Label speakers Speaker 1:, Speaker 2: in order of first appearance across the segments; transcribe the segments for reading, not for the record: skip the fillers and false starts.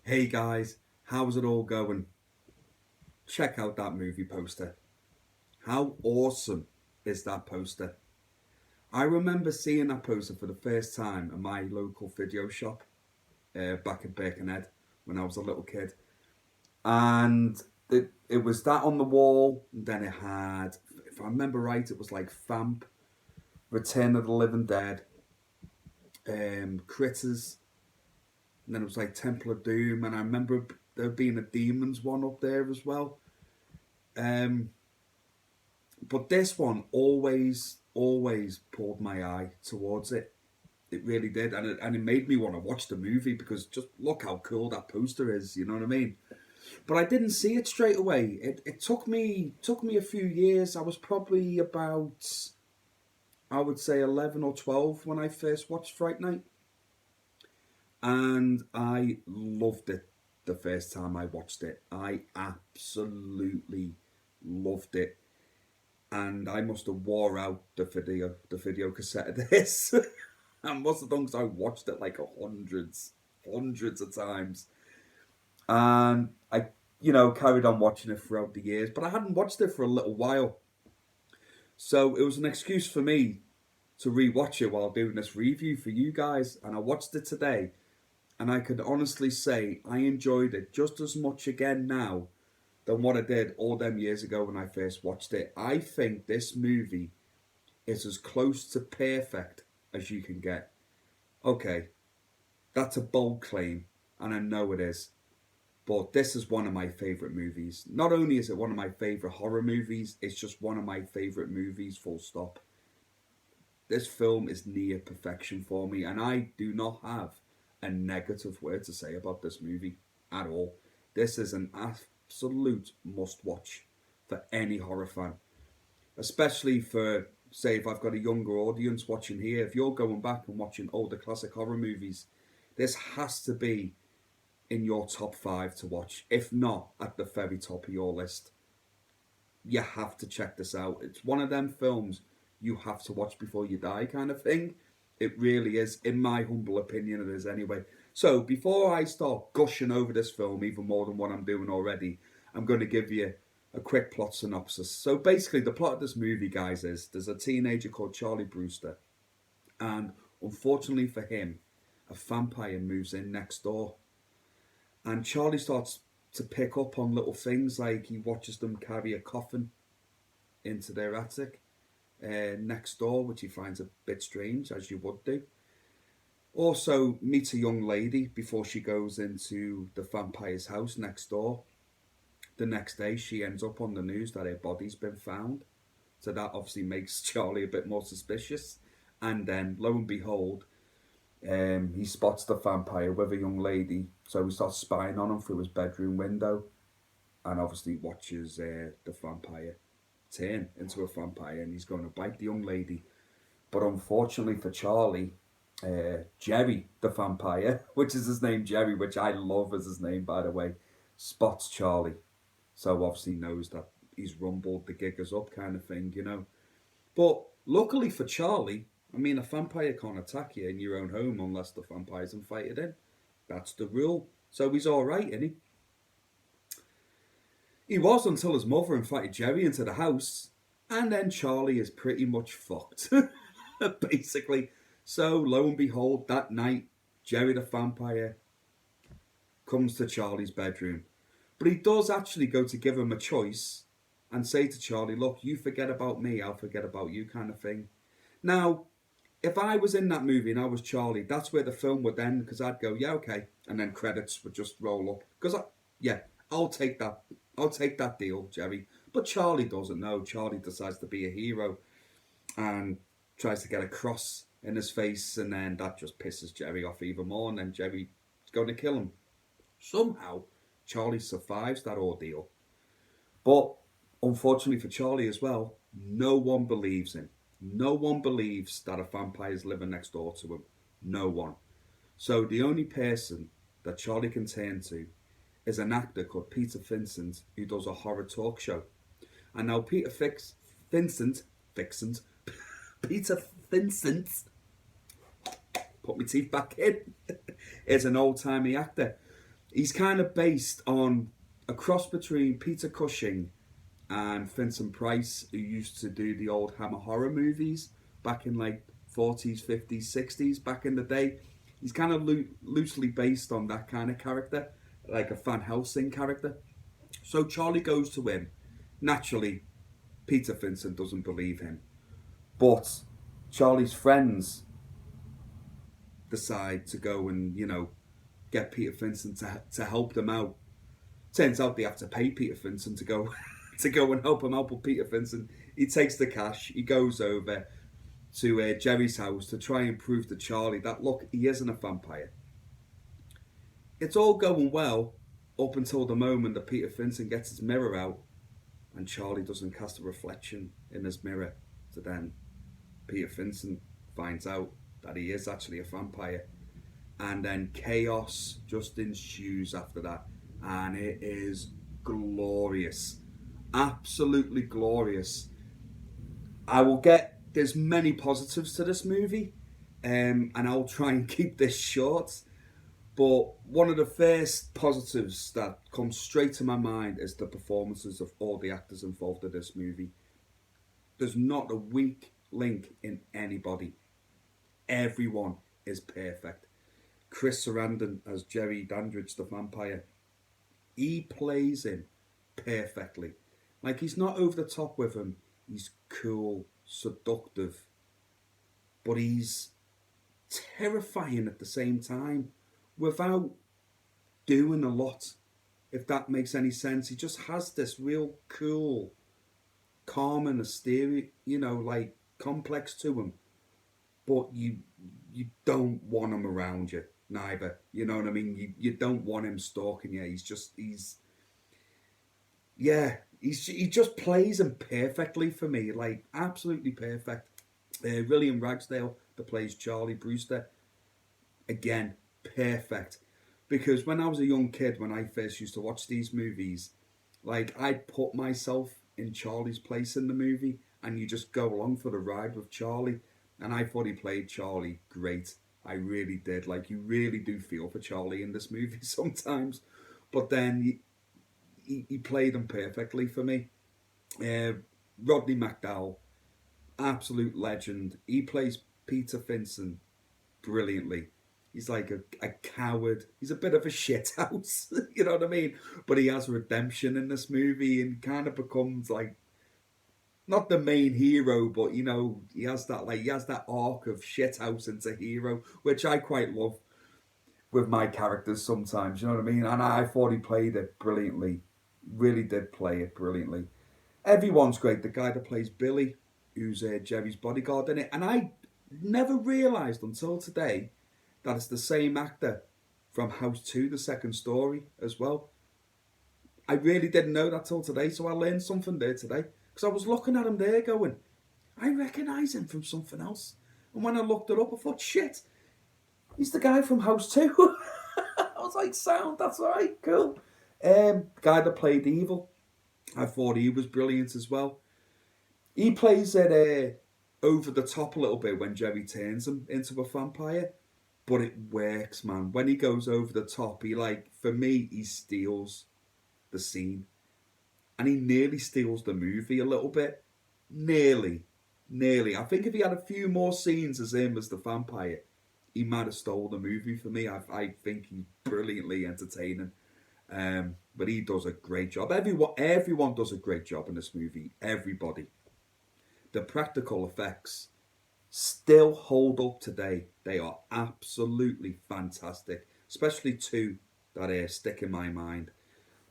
Speaker 1: Hey guys, how's it all going? Check out that movie poster. How awesome is that poster? I remember seeing that poster for the first time at my local video shop back in Birkenhead when I was a little kid. And it was that on the wall, and then it had, if I remember right, it was like Famp, Return of the Living Dead, Critters, and then it was like Temple of Doom, and I remember there being a Demons one up there as well. Um, But this one always pulled my eye towards it. It really did, and it made me want to watch the movie because just look how cool that poster is. You know what I mean? But I didn't see it straight away. It took me a few years. I was probably about, I would say, 11 or 12 when I first watched Fright Night, and I loved it the first time I watched it. I absolutely loved it, and I must have wore out the video cassette of this. I must have done because I watched it like hundreds of times, and I, carried on watching it throughout the years. But I hadn't watched it for a little while, so it was an excuse for me to rewatch it while doing this review for you guys. And I watched it today, and I could honestly say I enjoyed it just as much again now than what I did all them years ago when I first watched it. I think this movie is as close to perfect as you can get. Okay, that's a bold claim, and I know it is. But this is one of my favourite movies. Not only is it one of my favourite horror movies, it's just one of my favourite movies, full stop. This film is near perfection for me, and I do not have a negative word to say about this movie at all. This is an absolute must watch for any horror fan, especially for, say, if I've got a younger audience watching here. If you're going back and watching older classic horror movies, this has to be in your top five to watch, if not at the very top of your list. You have to check this out. It's one of them films you have to watch before you die, kind of thing. It really is, in my humble opinion, it is anyway. So, before I start gushing over this film even more than what I'm doing already, I'm going to give you a quick plot synopsis. So, basically, the plot of this movie, guys, is there's a teenager called Charlie Brewster, and unfortunately for him, a vampire moves in next door. And Charlie starts to pick up on little things, like he watches them carry a coffin into their attic next door, which he finds a bit strange, as you would do. Also, meets a young lady before she goes into the vampire's house next door. The next day, she ends up on the news that her body's been found. So that obviously makes Charlie a bit more suspicious. And then, lo and behold, he spots the vampire with a young lady. So he starts spying on him through his bedroom window, and obviously watches the vampire turn into a vampire, and he's going to bite the young lady. But unfortunately for Charlie, Jerry, the vampire, which is his name, Jerry, which I love as his name, by the way, spots Charlie. So obviously knows that he's rumbled, the gig is up, kind of thing. But luckily for Charlie, I mean, a vampire can't attack you in your own home unless the vampire's invited in. That's the rule. So he's alright, isn't he? He was, until his mother invited Jerry into the house, and then Charlie is pretty much fucked, basically. So, lo and behold, that night, Jerry the vampire comes to Charlie's bedroom. But he does actually go to give him a choice and say to Charlie, look, you forget about me, I'll forget about you, kind of thing. Now, if I was in that movie and I was Charlie, that's where the film would end, because I'd go, yeah, okay, and then credits would just roll up. Because, yeah, I'll take that. I'll take that deal, Jerry. But Charlie doesn't know. Charlie decides to be a hero and tries to get a cross in his face, and then that just pisses Jerry off even more, and then Jerry's going to kill him. Somehow, Charlie survives that ordeal. But unfortunately for Charlie as well, no one believes him. No one believes that a vampire is living next door to him. No one. So the only person that Charlie can turn to is an actor called Peter Vincent, who does a horror talk show. And now Vincent, Peter Vincent, put my teeth back in, is an old-timey actor. He's kind of based on a cross between Peter Cushing and Vincent Price, who used to do the old Hammer horror movies back in like 40s, 50s, 60s, back in the day. He's kind of loosely based on that kind of character, like a Van Helsing character. So Charlie goes to him. Naturally, Peter Vincent doesn't believe him. But Charlie's friends decide to go and, get Peter Vincent to help them out. Turns out they have to pay Peter Vincent to go to go and help him out. But Peter Vincent, he takes the cash, he goes over to Jerry's house to try and prove to Charlie that, look, he isn't a vampire. It's all going well up until the moment that Peter Vincent gets his mirror out and Charlie doesn't cast a reflection in his mirror. So then Peter Vincent finds out that he is actually a vampire. And then chaos just ensues after that. And it is glorious. Absolutely glorious. There's many positives to this movie. And I'll try and keep this short. But one of the first positives that comes straight to my mind is the performances of all the actors involved in this movie. There's not a weak link in anybody. Everyone is perfect. Chris Sarandon as Jerry Dandridge the vampire. He plays him perfectly. Like, he's not over the top with him. He's cool, seductive. But he's terrifying at the same time without doing a lot, if that makes any sense. He just has this real cool, calm and austere, like complex to him. But you don't want him around you, neither. You know what I mean? You don't want him stalking you. He just plays him perfectly for me, like absolutely perfect. William Ragsdale, that plays Charlie Brewster, again, perfect. Because when I was a young kid, when I first used to watch these movies, like, I'd put myself in Charlie's place in the movie, and you just go along for the ride with Charlie. And I thought he played Charlie great. I really did. Like, you really do feel for Charlie in this movie sometimes. But then he played him perfectly for me. Rodney Mcdowell, absolute legend. He plays Peter Vincent brilliantly. He's like a coward. He's a bit of a shithouse, you know what I mean? But he has redemption in this movie and kind of becomes like, not the main hero, but he has that arc of shithouse into hero, which I quite love with my characters sometimes, you know what I mean? And I thought he played it brilliantly. Really did play it brilliantly. Everyone's great. The guy that plays Billy, who's Jerry's bodyguard in it. And I never realised until today that it's the same actor from House 2, the second story, as well. I really didn't know that till today, so I learned something there today. Because I was looking at him there going, I recognise him from something else. And when I looked it up, I thought, shit, he's the guy from House 2. I was like, sound, that's right, cool. Guy that played Evil, I thought he was brilliant as well. He plays it over the top a little bit when Jerry turns him into a vampire. But it works, man. When he goes over the top, for me, he steals the scene. And he nearly steals the movie a little bit. Nearly. I think if he had a few more scenes as him as the vampire, he might have stole the movie for me. I think he's brilliantly entertaining. But he does a great job. Everyone does a great job in this movie. Everybody. The practical effects still hold up today. They are absolutely fantastic. Especially two that stick in my mind.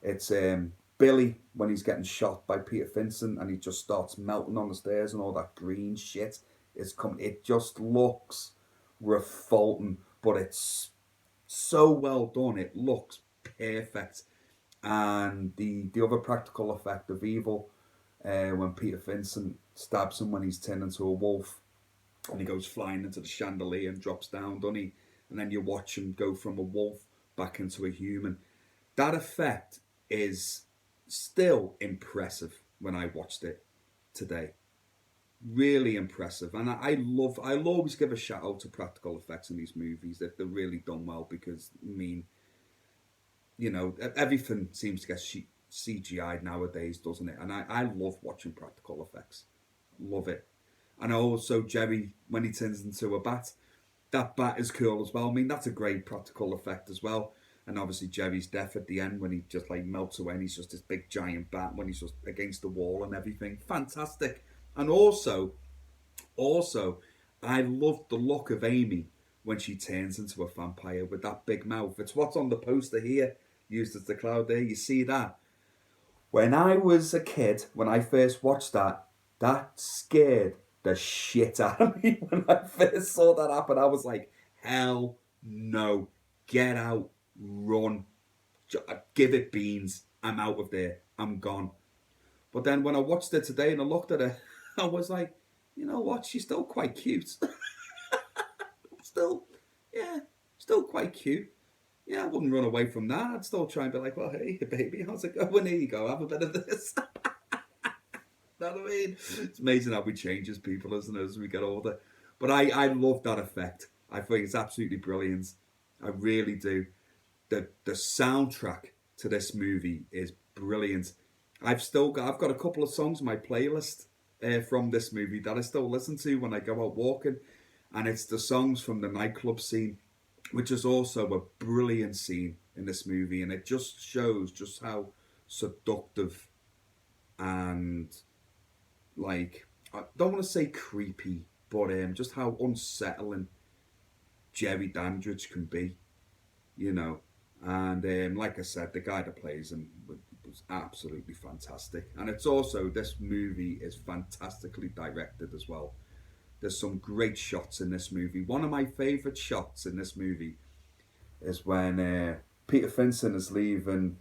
Speaker 1: It's Billy when he's getting shot by Peter Vincent and he just starts melting on the stairs and all that green shit. It just looks revolting, but it's so well done. It looks perfect. And the other practical effect of Evil, when Peter Vincent stabs him when he's turned into a wolf, and he goes flying into the chandelier and drops down, doesn't he? And then you watch him go from a wolf back into a human. That effect is still impressive when I watched it today. Really impressive. And I'll always give a shout out to practical effects in these movies if they're really done well, because, you know, everything seems to get CGI'd nowadays, doesn't it? And I love watching practical effects. Love it. And also Jerry, when he turns into a bat, that bat is cool as well. I mean, that's a great practical effect as well. And obviously Jerry's death at the end when he just like melts away and he's just this big giant bat when he's just against the wall and everything. Fantastic. And also, I love the look of Amy when she turns into a vampire with that big mouth. It's what's on the poster here, used as the cloud there. You see that? When I was a kid, when I first watched that, that scared the shit out of me when I first saw that happen. I was like, hell no. Get out. Run. Give it beans. I'm out of there. I'm gone. But then when I watched it today and I looked at her, I was like, you know what? She's still quite cute. Still, yeah, still quite cute. Yeah, I wouldn't run away from that. I'd still try and be like, well, hey, baby, how's it going? Here you go. Have a bit of this. Know what I mean? It's amazing how we change as people, isn't it, as we get older. But I love that effect. I think it's absolutely brilliant. I really do. The soundtrack to this movie is brilliant. I've got a couple of songs on my playlist from this movie that I still listen to when I go out walking, and it's the songs from the nightclub scene, which is also a brilliant scene in this movie, and it just shows just how seductive and, like, I don't want to say creepy, but just how unsettling Jerry Dandridge can be, you know. And like I said, the guy that plays him was absolutely fantastic. And it's also, this movie is fantastically directed as well. There's some great shots in this movie. One of my favourite shots in this movie is when Peter Finson is leaving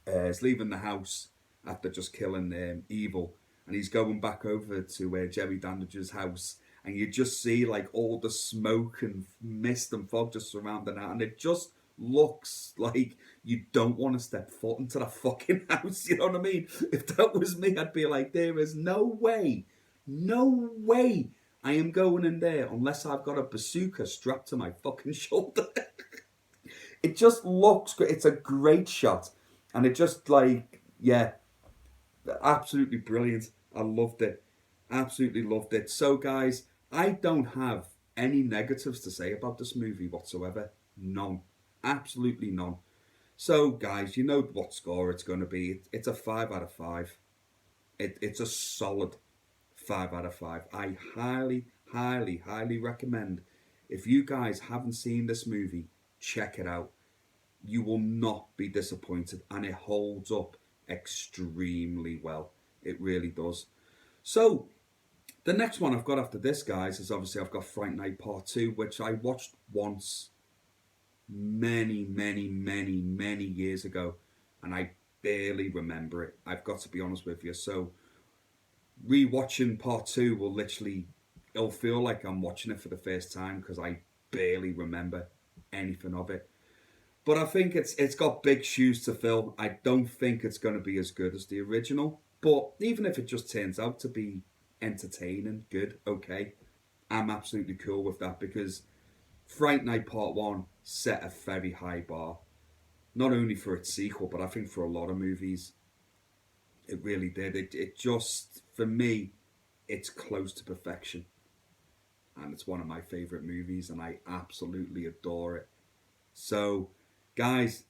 Speaker 1: the house after just killing Evil, and he's going back over to Jerry Dandridge's house, and you just see like all the smoke and mist and fog just surrounding that, and it just looks like you don't want to step foot into that fucking house. You know what I mean? If that was me, I'd be like, there is no way I am going in there unless I've got a bazooka strapped to my fucking shoulder. It just looks great. It's a great shot. And it just like, yeah, absolutely brilliant. I loved it. Absolutely loved it. So guys, I don't have any negatives to say about this movie whatsoever. None. Absolutely none. So guys, you know what score it's going to be. It's a 5 out of 5. It's a solid 5 out of 5. I highly recommend, if you guys haven't seen this movie, check it out. You will not be disappointed, and it holds up extremely well. It really does. So the next one I've got after this, guys, is obviously I've got Fright Night Part 2, which I watched once many years ago, and I barely remember it. I've got to be honest with you. So rewatching Part 2 will literally, it'll feel like I'm watching it for the first time because I barely remember anything of it. But I think it's got big shoes to fill. I don't think it's going to be as good as the original. But even if it just turns out to be entertaining, good, okay, I'm absolutely cool with that, because Fright Night Part 1 set a very high bar. Not only for its sequel, but I think for a lot of movies. It really did. It just, for me, it's close to perfection. And it's one of my favourite movies, and I absolutely adore it. So, guys,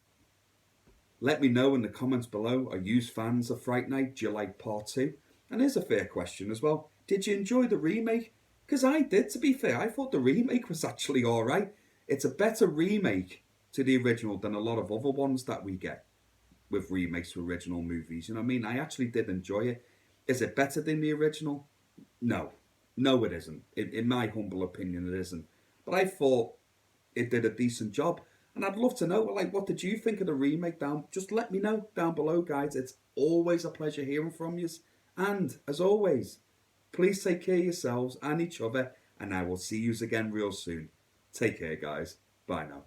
Speaker 1: let me know in the comments below. Are you fans of Fright Night? Do you like Part 2? And here's a fair question as well. Did you enjoy the remake? Because I did, to be fair. I thought the remake was actually alright. It's a better remake to the original than a lot of other ones that we get with remakes to original movies. You know what I mean? I actually did enjoy it. Is it better than the original? No. No, it isn't. In my humble opinion, it isn't. But I thought it did a decent job. And I'd love to know, like, what did you think of the remake? Just let me know down below, guys. It's always a pleasure hearing from you. And, as always, please take care of yourselves and each other. And I will see you again real soon. Take care, guys. Bye now.